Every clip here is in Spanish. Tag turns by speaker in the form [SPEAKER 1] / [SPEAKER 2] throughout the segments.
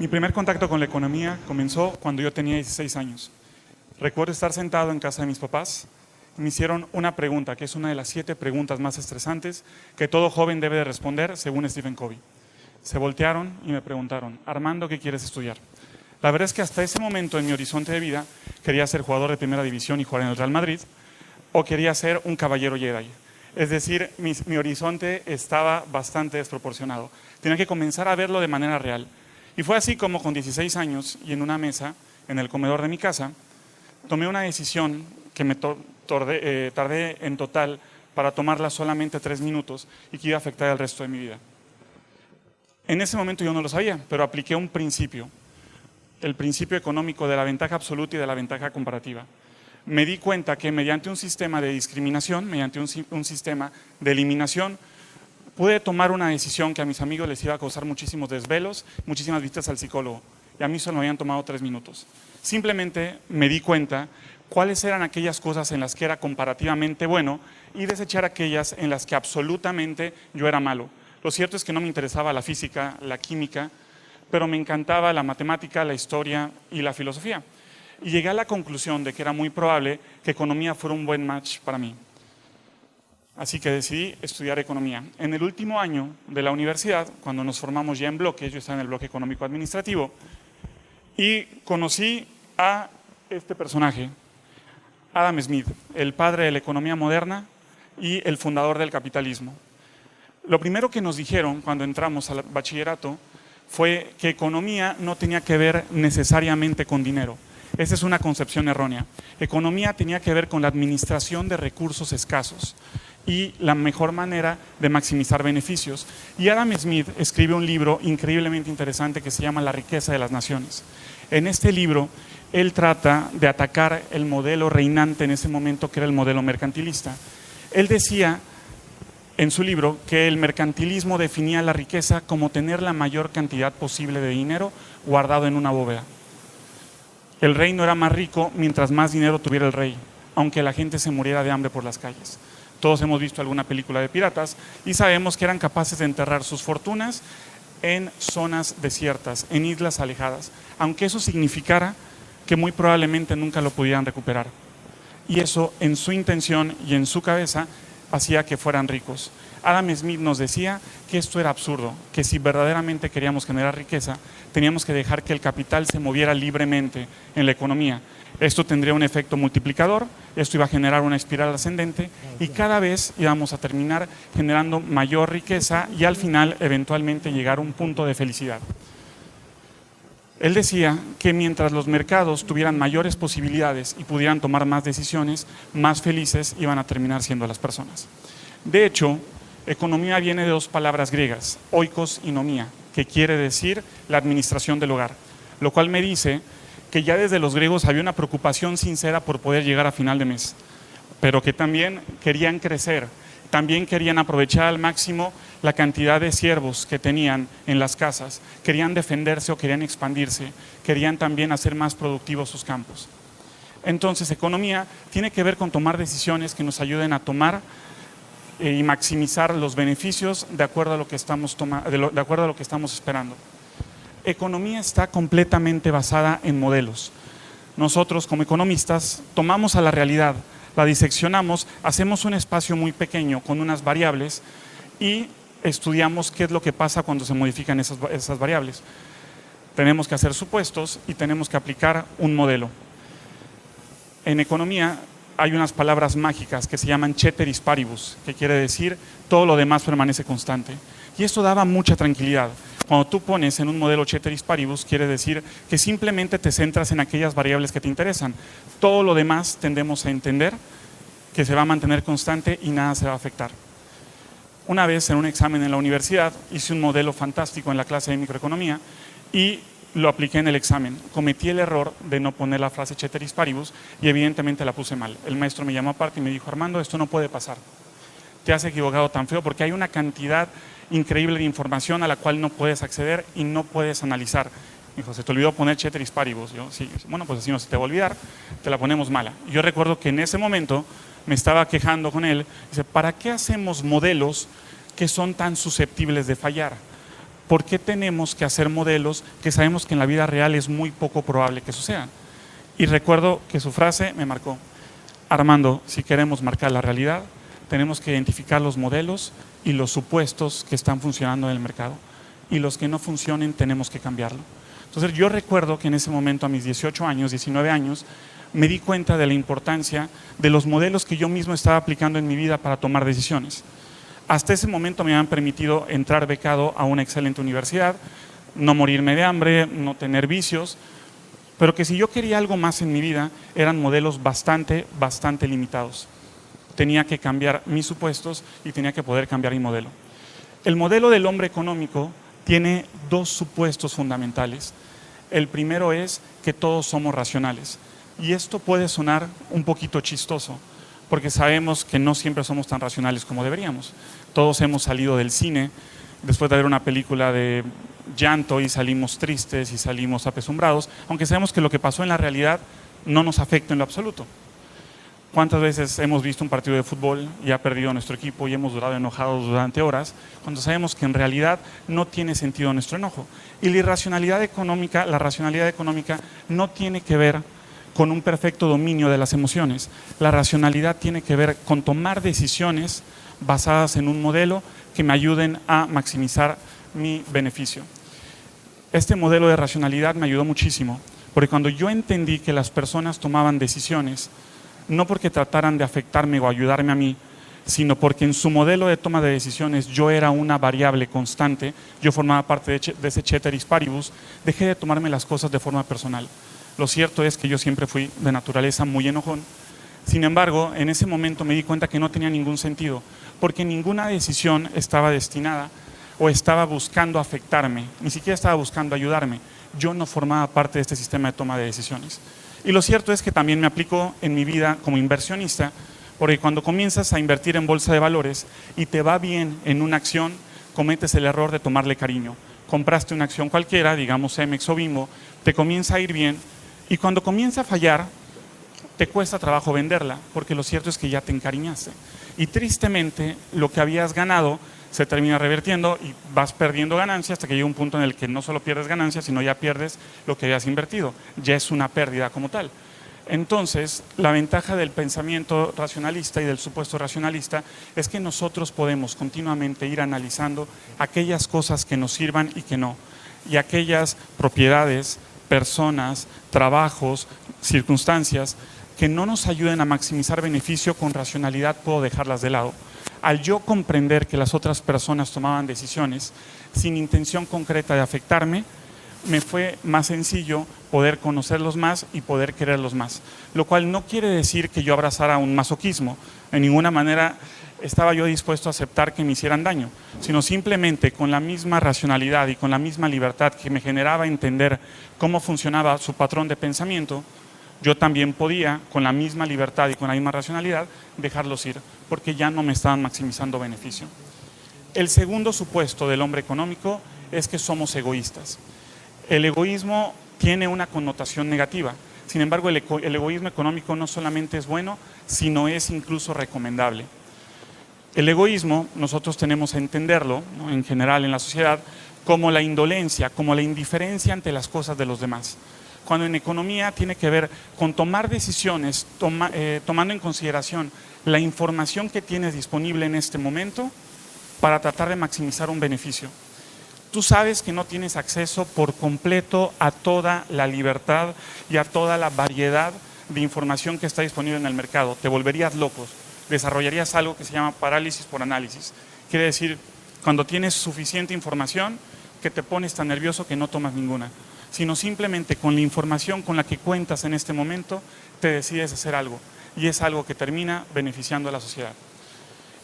[SPEAKER 1] Mi primer contacto con la economía comenzó cuando yo tenía 16 años. Recuerdo estar sentado en casa de mis papás y me hicieron una pregunta, que es una de las 7 preguntas más estresantes que todo joven debe de responder según Stephen Covey. Se voltearon y me preguntaron: Armando, ¿qué quieres estudiar? La verdad es que hasta ese momento en mi horizonte de vida quería ser jugador de primera división y jugar en el Real Madrid, o quería ser un caballero Jedi. Es decir, mi horizonte estaba bastante desproporcionado. Tenía que comenzar a verlo de manera real. Y fue así como con 16 años y en una mesa, en el comedor de mi casa, tomé una decisión que me tardé en total para tomarla solamente 3 minutos y que iba a afectar el resto de mi vida. En ese momento yo no lo sabía, pero apliqué un principio, el principio económico de la ventaja absoluta y de la ventaja comparativa. Me di cuenta que mediante un sistema de discriminación, mediante un sistema de eliminación, pude tomar una decisión que a mis amigos les iba a causar muchísimos desvelos, muchísimas visitas al psicólogo, y a mí solo me habían tomado 3 minutos. Simplemente me di cuenta cuáles eran aquellas cosas en las que era comparativamente bueno y desechar aquellas en las que absolutamente yo era malo. Lo cierto es que no me interesaba la física, la química, pero me encantaba la matemática, la historia y la filosofía. Y llegué a la conclusión de que era muy probable que economía fuera un buen match para mí. Así que decidí estudiar economía. En el último año de la universidad, cuando nos formamos ya en bloques, yo estaba en el bloque económico administrativo, y conocí a este personaje, Adam Smith, el padre de la economía moderna y el fundador del capitalismo. Lo primero que nos dijeron cuando entramos al bachillerato fue que economía no tenía que ver necesariamente con dinero. Esa es una concepción errónea. Economía tenía que ver con la administración de recursos escasos y la mejor manera de maximizar beneficios. Y Adam Smith escribe un libro increíblemente interesante que se llama La riqueza de las naciones. En este libro, él trata de atacar el modelo reinante en ese momento, que era el modelo mercantilista. Él decía en su libro que el mercantilismo definía la riqueza como tener la mayor cantidad posible de dinero guardado en una bóveda. El reino era más rico mientras más dinero tuviera el rey, aunque la gente se muriera de hambre por las calles. Todos hemos visto alguna película de piratas y sabemos que eran capaces de enterrar sus fortunas en zonas desiertas, en islas alejadas, aunque eso significara que muy probablemente nunca lo pudieran recuperar. Y eso, en su intención y en su cabeza, hacía que fueran ricos. Adam Smith nos decía que esto era absurdo, que si verdaderamente queríamos generar riqueza, teníamos que dejar que el capital se moviera libremente en la economía. Esto tendría un efecto multiplicador, esto iba a generar una espiral ascendente y cada vez íbamos a terminar generando mayor riqueza y al final eventualmente llegar a un punto de felicidad. Él decía que mientras los mercados tuvieran mayores posibilidades y pudieran tomar más decisiones, más felices iban a terminar siendo las personas. De hecho, economía viene de 2 palabras griegas, oikos y nomía, que quiere decir la administración del hogar, lo cual me dice que ya desde los griegos había una preocupación sincera por poder llegar a final de mes, pero que también querían crecer, también querían aprovechar al máximo la cantidad de siervos que tenían en las casas, querían defenderse o querían expandirse, querían también hacer más productivos sus campos. Entonces, economía tiene que ver con tomar decisiones que nos ayuden a tomar y maximizar los beneficios de acuerdo a lo que estamos esperando. Economía está completamente basada en modelos. Nosotros, como economistas, tomamos a la realidad, la diseccionamos, hacemos un espacio muy pequeño con unas variables y estudiamos qué es lo que pasa cuando se modifican esas variables. Tenemos que hacer supuestos y tenemos que aplicar un modelo. En economía hay unas palabras mágicas que se llaman ceteris paribus, que quiere decir todo lo demás permanece constante. Y esto daba mucha tranquilidad. Cuando tú pones en un modelo ceteris paribus, quiere decir que simplemente te centras en aquellas variables que te interesan. Todo lo demás tendemos a entender que se va a mantener constante y nada se va a afectar. Una vez en un examen en la universidad hice un modelo fantástico en la clase de microeconomía y lo apliqué en el examen. Cometí el error de no poner la frase ceteris paribus y evidentemente la puse mal. El maestro me llamó aparte y me dijo: Armando, esto no puede pasar. Te has equivocado tan feo porque hay una cantidad increíble de información a la cual no puedes acceder y no puedes analizar. Me dijo: se te olvidó poner ceteris paribus. Yo, sí, bueno, pues así no se te va a olvidar, te la ponemos mala. Yo recuerdo que en ese momento me estaba quejando con él. Dice: ¿para qué hacemos modelos que son tan susceptibles de fallar? ¿por qué tenemos que hacer modelos que sabemos que en la vida real es muy poco probable que sucedan? Y recuerdo que su frase me marcó: Armando, si queremos marcar la realidad, tenemos que identificar los modelos y los supuestos que están funcionando en el mercado, y los que no funcionen tenemos que cambiarlo. Entonces yo recuerdo que en ese momento, a mis 18 años, 19 años, me di cuenta de la importancia de los modelos que yo mismo estaba aplicando en mi vida para tomar decisiones. Hasta ese momento me habían permitido entrar becado a una excelente universidad, no morirme de hambre, no tener vicios, pero que si yo quería algo más en mi vida, eran modelos bastante limitados. Tenía que cambiar mis supuestos y tenía que poder cambiar mi modelo. El modelo del hombre económico tiene dos supuestos fundamentales. El primero es que todos somos racionales. Y esto puede sonar un poquito chistoso, porque sabemos que no siempre somos tan racionales como deberíamos. Todos hemos salido del cine después de ver una película de llanto y salimos tristes y salimos apesumbrados, aunque sabemos que lo que pasó en la realidad no nos afecta en lo absoluto. ¿Cuántas veces hemos visto un partido de fútbol y ha perdido nuestro equipo y hemos durado enojados durante horas, cuando sabemos que en realidad no tiene sentido nuestro enojo? Y la racionalidad económica no tiene que ver con un perfecto dominio de las emociones. La racionalidad tiene que ver con tomar decisiones basadas en un modelo que me ayuden a maximizar mi beneficio. Este modelo de racionalidad me ayudó muchísimo, porque cuando yo entendí que las personas tomaban decisiones no porque trataran de afectarme o ayudarme a mí, sino porque en su modelo de toma de decisiones yo era una variable constante, yo formaba parte de ese ceteris paribus, dejé de tomarme las cosas de forma personal. Lo cierto es que yo siempre fui de naturaleza muy enojón. Sin embargo, en ese momento me di cuenta que no tenía ningún sentido, porque ninguna decisión estaba destinada o estaba buscando afectarme, ni siquiera estaba buscando ayudarme. Yo no formaba parte de este sistema de toma de decisiones. Y lo cierto es que también me aplico en mi vida como inversionista, porque cuando comienzas a invertir en bolsa de valores y te va bien en una acción, cometes el error de tomarle cariño. Compraste una acción cualquiera, digamos Cemex o Bimbo, te comienza a ir bien y cuando comienza a fallar, te cuesta trabajo venderla, porque lo cierto es que ya te encariñaste. Y tristemente, lo que habías ganado se termina revirtiendo y vas perdiendo ganancias hasta que llega un punto en el que no solo pierdes ganancias, sino ya pierdes lo que habías invertido. Ya es una pérdida como tal. Entonces, la ventaja del pensamiento racionalista y del supuesto racionalista es que nosotros podemos continuamente ir analizando aquellas cosas que nos sirvan y que no, y aquellas propiedades, personas, trabajos, circunstancias que no nos ayuden a maximizar beneficio con racionalidad, puedo dejarlas de lado. Al yo comprender que las otras personas tomaban decisiones sin intención concreta de afectarme, me fue más sencillo poder conocerlos más y poder quererlos más. Lo cual no quiere decir que yo abrazara un masoquismo. De ninguna manera estaba yo dispuesto a aceptar que me hicieran daño, sino simplemente con la misma racionalidad y con la misma libertad que me generaba entender cómo funcionaba su patrón de pensamiento, yo también podía, con la misma libertad y con la misma racionalidad, dejarlos ir, porque ya no me estaban maximizando beneficio. El segundo supuesto del hombre económico es que somos egoístas. El egoísmo tiene una connotación negativa. Sin embargo, el egoísmo económico no solamente es bueno, sino es incluso recomendable. El egoísmo, nosotros tenemos que entenderlo, ¿no?, en general en la sociedad, como la indolencia, como la indiferencia ante las cosas de los demás. Cuando en economía tiene que ver con tomar decisiones, tomando en consideración la información que tienes disponible en este momento para tratar de maximizar un beneficio. Tú sabes que no tienes acceso por completo a toda la libertad y a toda la variedad de información que está disponible en el mercado. Te volverías locos, desarrollarías algo que se llama parálisis por análisis. Quiere decir, cuando tienes suficiente información, que te pones tan nervioso que no tomas ninguna, sino simplemente con la información con la que cuentas en este momento, te decides hacer algo, y es algo que termina beneficiando a la sociedad.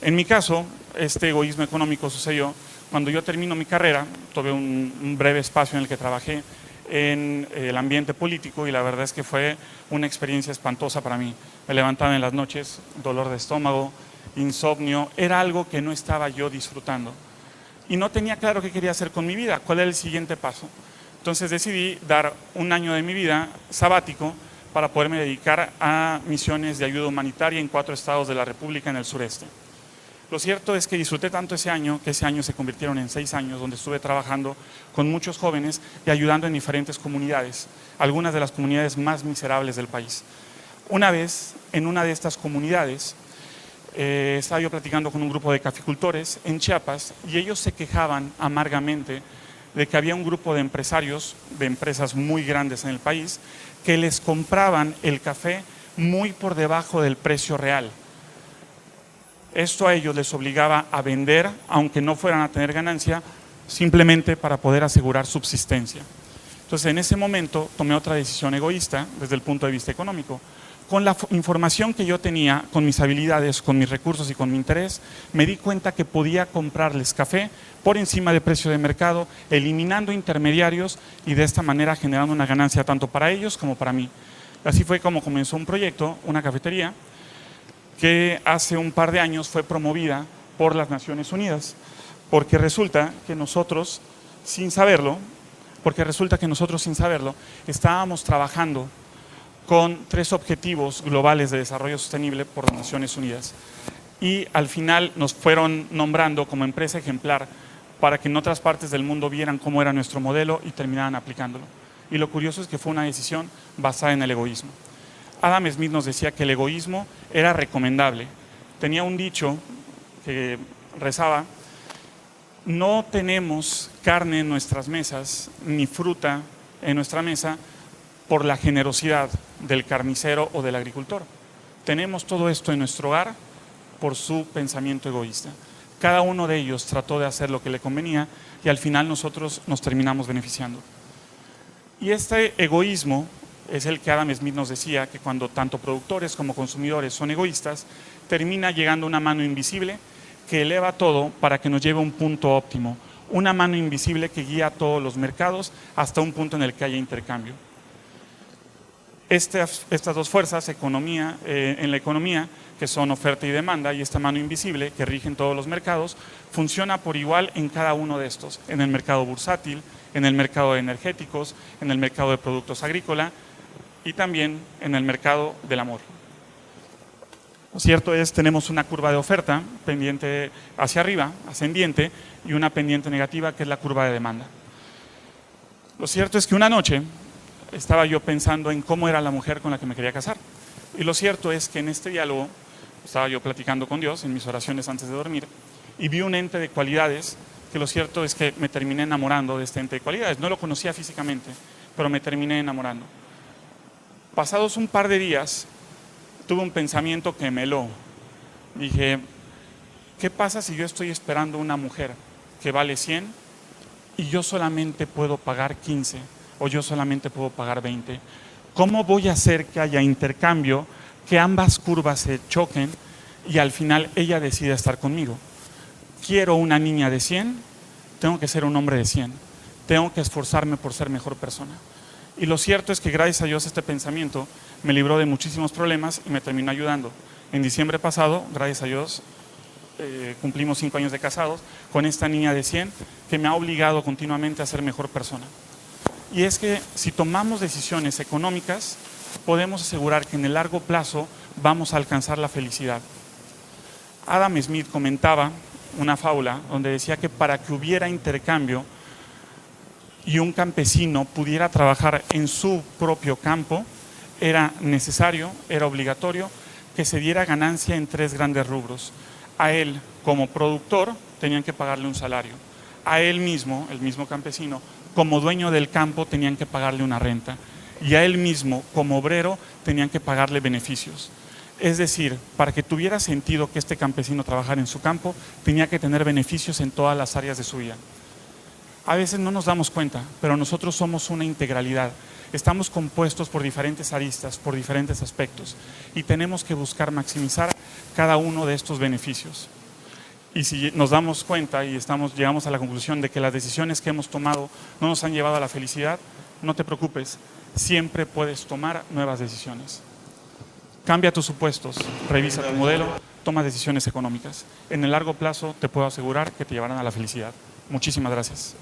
[SPEAKER 1] En mi caso, este egoísmo económico sucedió cuando yo termino mi carrera. Tuve un breve espacio en el que trabajé en el ambiente político y la verdad es que fue una experiencia espantosa para mí. Me levantaba en las noches, dolor de estómago, insomnio, era algo que no estaba yo disfrutando. Y no tenía claro qué quería hacer con mi vida, cuál era el siguiente paso. Entonces decidí dar un año de mi vida sabático para poderme dedicar a misiones de ayuda humanitaria en 4 estados de la República en el sureste. Lo cierto es que disfruté tanto ese año, que ese año se convirtieron en 6 años, donde estuve trabajando con muchos jóvenes y ayudando en diferentes comunidades, algunas de las comunidades más miserables del país. Una vez, en una de estas comunidades, estaba yo platicando con un grupo de caficultores en Chiapas y ellos se quejaban amargamente de que había un grupo de empresarios, de empresas muy grandes en el país, que les compraban el café muy por debajo del precio real. Esto a ellos les obligaba a vender, aunque no fueran a tener ganancia, simplemente para poder asegurar subsistencia. Entonces, en ese momento tomé otra decisión egoísta desde el punto de vista económico. Con la información que yo tenía, con mis habilidades, con mis recursos y con mi interés, me di cuenta que podía comprarles café por encima del precio de mercado, eliminando intermediarios y de esta manera generando una ganancia tanto para ellos como para mí. Así fue como comenzó un proyecto, una cafetería, que hace un par de años fue promovida por las Naciones Unidas, porque resulta que nosotros, sin saberlo, estábamos trabajando con 3 objetivos globales de desarrollo sostenible por las Naciones Unidas. Y al final nos fueron nombrando como empresa ejemplar para que en otras partes del mundo vieran cómo era nuestro modelo y terminaran aplicándolo. Y lo curioso es que fue una decisión basada en el egoísmo. Adam Smith nos decía que el egoísmo era recomendable. Tenía un dicho que rezaba: no tenemos carne en nuestras mesas, ni fruta en nuestra mesa por la generosidad del carnicero o del agricultor. Tenemos todo esto en nuestro hogar por su pensamiento egoísta. Cada uno de ellos trató de hacer lo que le convenía y al final nosotros nos terminamos beneficiando. Y este egoísmo es el que Adam Smith nos decía que cuando tanto productores como consumidores son egoístas, termina llegando una mano invisible que eleva todo para que nos lleve a un punto óptimo. Una mano invisible que guía a todos los mercados hasta un punto en el que haya intercambio. Estas 2 fuerzas en la economía, que son oferta y demanda, y esta mano invisible que rige en todos los mercados, funciona por igual en cada uno de estos, en el mercado bursátil, en el mercado de energéticos, en el mercado de productos agrícolas y también en el mercado del amor. Lo cierto es, tenemos una curva de oferta pendiente hacia arriba, ascendiente, y una pendiente negativa que es la curva de demanda. Lo cierto es que una noche estaba yo pensando en cómo era la mujer con la que me quería casar. Y lo cierto es que en este diálogo estaba yo platicando con Dios en mis oraciones antes de dormir y vi un ente de cualidades que lo cierto es que me terminé enamorando de este ente de cualidades. No lo conocía físicamente, pero me terminé enamorando. Pasados un par de días, tuve un pensamiento que me heló. Dije, ¿qué pasa si yo estoy esperando una mujer que vale 100 y yo solamente puedo pagar 15 o yo solamente puedo pagar 20? ¿Cómo voy a hacer que haya intercambio, que ambas curvas se choquen y al final ella decida estar conmigo? Quiero una niña de 100, tengo que ser un hombre de 100. Tengo que esforzarme por ser mejor persona. Y lo cierto es que gracias a Dios este pensamiento me libró de muchísimos problemas y me terminó ayudando. En diciembre pasado, gracias a Dios, cumplimos 5 años de casados con esta niña de 100 que me ha obligado continuamente a ser mejor persona. Y es que si tomamos decisiones económicas, podemos asegurar que en el largo plazo vamos a alcanzar la felicidad. Adam Smith comentaba una fábula donde decía que para que hubiera intercambio y un campesino pudiera trabajar en su propio campo, era necesario, era obligatorio que se diera ganancia en 3 grandes rubros. A él, como productor, tenían que pagarle un salario. A él mismo, el mismo campesino, como dueño del campo, tenían que pagarle una renta. Y a él mismo, como obrero, tenían que pagarle beneficios. Es decir, para que tuviera sentido que este campesino trabajara en su campo, tenía que tener beneficios en todas las áreas de su vida. A veces no nos damos cuenta, pero nosotros somos una integralidad. Estamos compuestos por diferentes aristas, por diferentes aspectos, y tenemos que buscar maximizar cada uno de estos beneficios. Y si nos damos cuenta y llegamos a la conclusión de que las decisiones que hemos tomado no nos han llevado a la felicidad, no te preocupes, siempre puedes tomar nuevas decisiones. Cambia tus supuestos, revisa tu modelo, toma decisiones económicas. En el largo plazo te puedo asegurar que te llevarán a la felicidad. Muchísimas gracias.